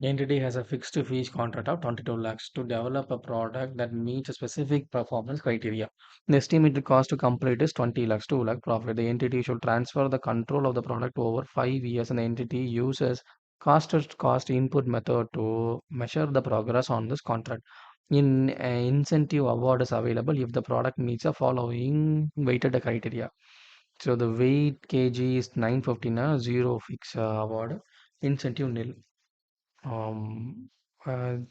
The entity has a fixed fees contract of 22 lakhs to develop a product that meets a specific performance criteria. The estimated cost to complete is 20 lakhs, 2 lakh profit. The entity should transfer the control of the product over 5 years, and the entity uses cost as cost input method to measure the progress on this contract. In incentive award is available if the product meets the following weighted criteria. So the weight kg is 915, zero fix award, incentive nil.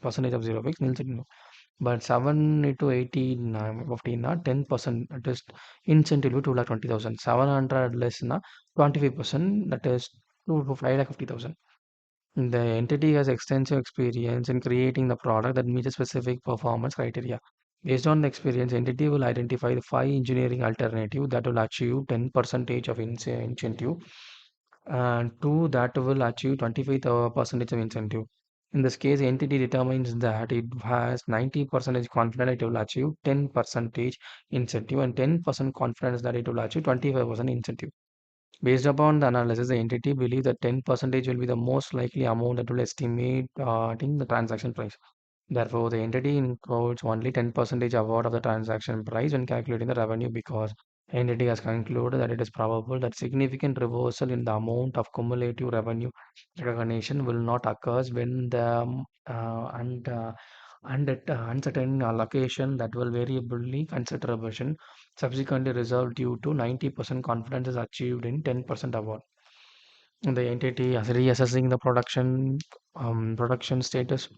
Percentage of zero fix nil signal. But 7 to 18, 15 na 10%, that is incentive will be 2 lakh 20,000. 700 less na 25%, that is 2 to 5 lakh 50,000. The entity has extensive experience in creating the product that meets a specific performance criteria. Based on the experience, entity will identify the 5 engineering alternative that will achieve 10 percentage of incentive, and two that will achieve 25 percentage of incentive. In this case, entity determines that it has 90 percentage confidence it will achieve 10 percentage incentive, and 10% confidence that it will achieve 25% incentive. Based upon the analysis, the entity believes that 10 percentage will be the most likely amount that will estimate in the transaction price. Therefore, the entity includes only 10 percentage award of the transaction price when calculating the revenue, because entity has concluded that it is probable that significant reversal in the amount of cumulative revenue recognition will not occur when the uncertain allocation that will variably consideration subsequently resolved due to 90% confidence is achieved in 10% award. The entity is reassessing the production status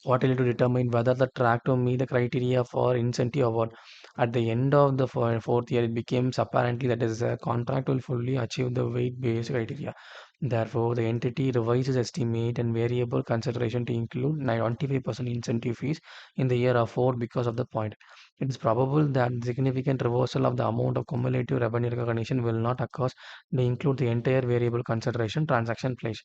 quarterly to determine whether the track to meet the criteria for incentive award. At the end of the fourth year, it becomes apparently that is a contract will fully achieve the weight-based criteria. Therefore, the entity revises estimate and variable consideration to include 95% incentive fees in the year of four because of the point. It is probable that significant reversal of the amount of cumulative revenue recognition will not occur. They include the entire variable consideration transaction place.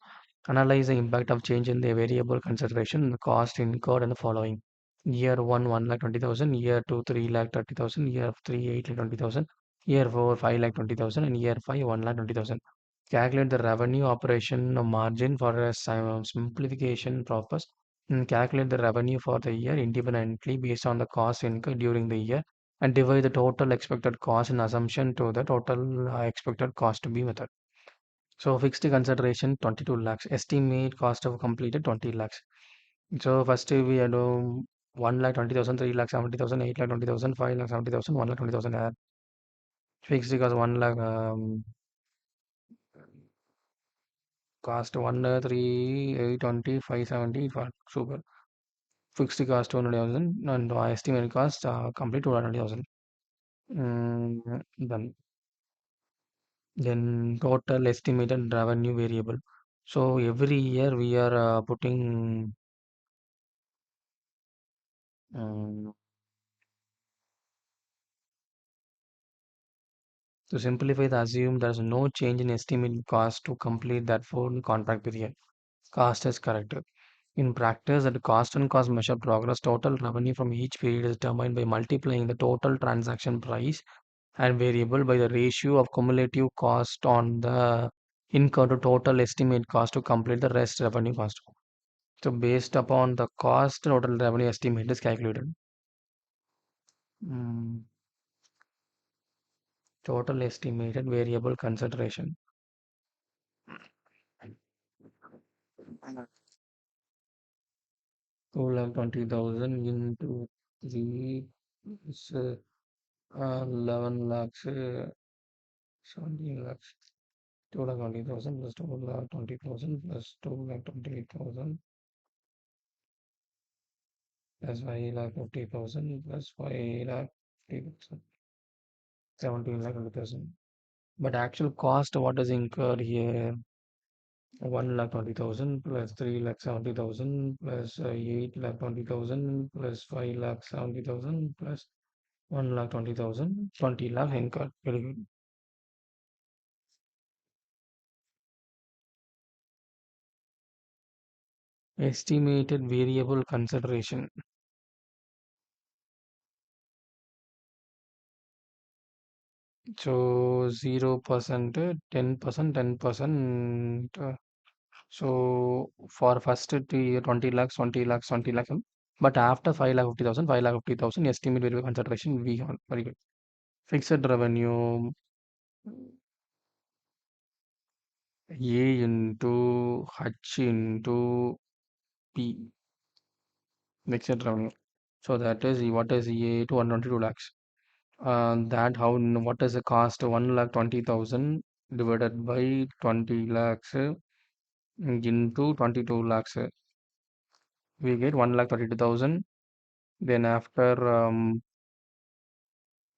Analyze the impact of change in the variable consideration, the cost incurred in the following. Year 1, 1 lakh 20,000, year 2, 3 lakh 30,000, year 3, 8 lakh 20,000, year 4, 5 lakh 20,000, and year 5, 1 lakh 20,000. Calculate the revenue operation margin for a simplification purpose. And calculate the revenue for the year independently based on the cost incurred during the year, and divide the total expected cost in assumption to the total expected cost to be method. So fixed consideration 22 lakhs. Estimate cost of completed 20 lakhs. So first we had 1 lakh 20,000, 3 lakh 70,000, 8 lakh 20,000, 5 lakh 70,000, 1 lakh 20,000. Fixed cost 1 lakh cost 1 3 8 20 5 70 super. Fixed cost 200,000 and estimated cost complete 200,000. Then total estimated revenue variable. So every year we are putting um, to simplify the assume there is no change in estimated cost to complete that full contract period. Cost is corrected. In practice, the cost and cost measure progress. Total revenue from each period is determined by multiplying the total transaction price and variable by the ratio of cumulative cost on the incurred to total estimate cost to complete the rest revenue cost. So based upon the cost, total revenue estimate is calculated. Mm, Total estimated variable consideration. 2,20,000 into 3 is 11 lakhs, 17 lakhs. 2,20,000 plus 2,20,000 plus 2,28,000 plus 5,50,000 plus 5,50,000. 17 lakh 20,000. But actual cost, what is incurred here? 1 lakh 20,000 plus 3 lakh 70,000 plus 8 lakh 20,000 plus 5 lakh 70,000 plus 1 lakh 20,000, 20 lakh incurred. Very good. Estimated variable consideration. So 0%, 10%, 10%, So for first 2 year, 20 lakhs, 20 lakhs, 20 lakhs. But after 5 lakh 50,000, 5 lakh 50,000, estimate variable consideration, we on very good. Fixed revenue A into H into P, fixed revenue. So that is what is A to 122 lakhs. That how what is the cost? 1 lakh 20,000 divided by 20 lakhs into 22 lakhs. We get 1 lakh 32,000. Then after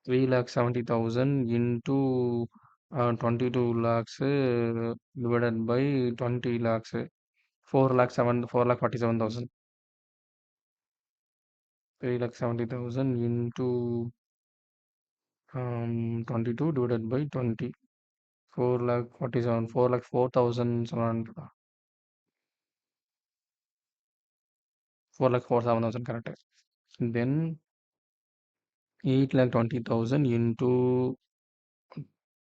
3 lakh 70,000 into 22 lakhs divided by 20 lakhs, 4 lakh 47,000. 3 lakh 70,000 into 22 divided by 20. 4 lakh 47, 4 lakh 4,700, 4 lakh 47,000 correct. Then 8 lakh 20,000 into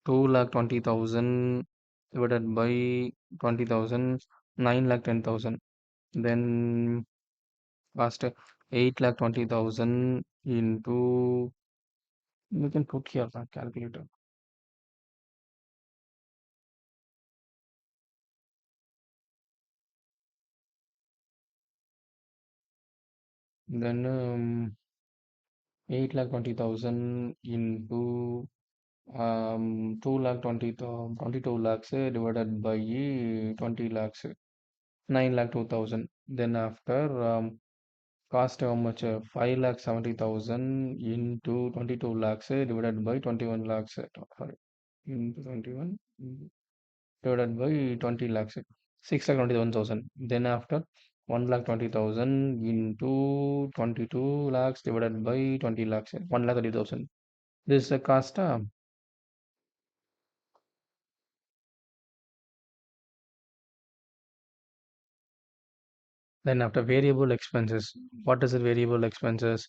2 lakh 20,000 divided by 20,000, 9 lakh 10,000. Then last 8 lakh 20,000 into, you can put here the calculator. Then 8 lakh 20,000 into 2 lakh 22 lakhs divided by 20 lakhs, 9 lakh 2,000. Then after cost how much? 5 lakh 70,000 into 22 lakhs divided by 21 lakhs. Sorry, into 21 divided by 20 lakhs. 6 lakh 21,000. Then after 1 lakh 20,000 into 22 lakhs divided by 20 lakhs. 1 lakh 30,000. This is the cost. Then after variable expenses, what is the variable expenses?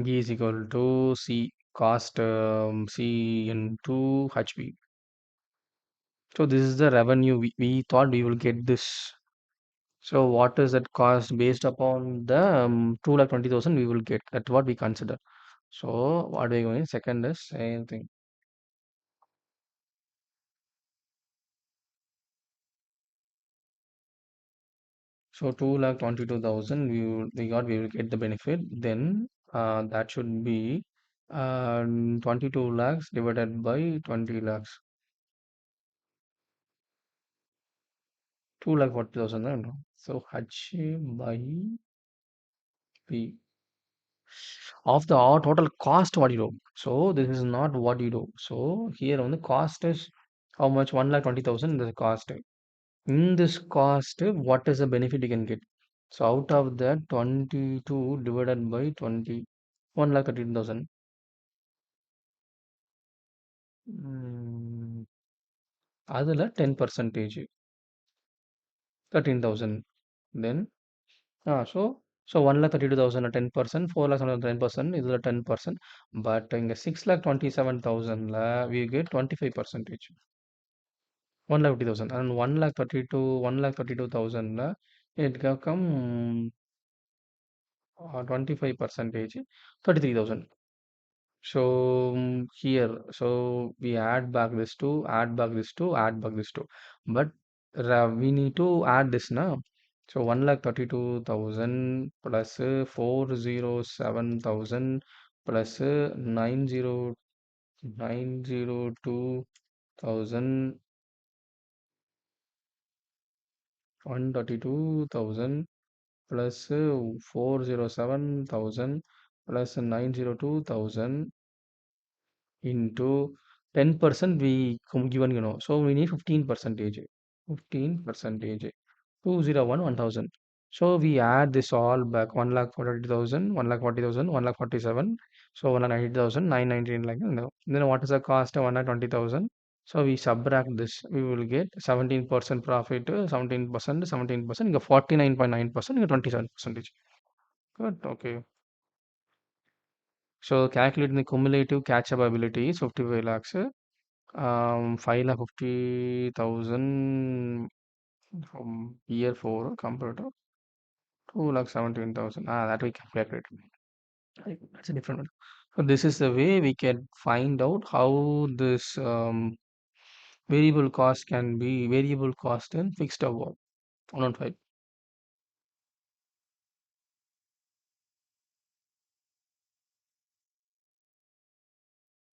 B is equal to C cost C into HP. So this is the revenue we thought we will get this. So what is that cost based upon the 2 lakh 20,000 we will get. That's what we consider. So what we going second is same thing. So 2 lakh 22,000 we will get the benefit. Then that should be 22 lakhs divided by 20 lakhs. 2 lakh 40,000. No? So H by P of the total cost what you do. So this is not what you do. So here on the cost is how much? 1 lakh 20,000 is the cost. In this cost, what is the benefit you can get? So out of that 22 divided by 20, 1 lakh 13,000. அதில் 10 percentage 13,000. Then so 1 lakh 32,000 10%, 4 lakh 10%, இதில் 10%. But இங்க 6 lakh 27,000ல we get 25 percentage. 1 lakh 50,000 and 1 lakh 32,000ல it can come 25 percentage 33,000. So here, so we add back this two, add back this two, add back this two. But we need to add this now. So 1 lakh 32,000 plus 407,000 plus 902,000 132,000 plus 407,000 plus 902,000 into 10% we given, so we need 15 percentage. 15 percentage. 201 1,000. So we add this all back. 1 lakh 40,000, 1 lakh 40,000, 1 lakh 47. So 1 lakh 90,000, 919 like no. Then what is the cost of 1 lakh 20,000? So we subtract this. We will get 17% profit, 17%, 17%, 49.9%, 27 percentage. Good. Okay. So calculating the cumulative catch-up ability is 55 lakhs. 5 lakh 50,000 from year 4 compared to 2,17,000. Ah, that we calculated. Right, that's a different one. So this is the way we can find out how this variable cost can be variable cost and fixed award 115.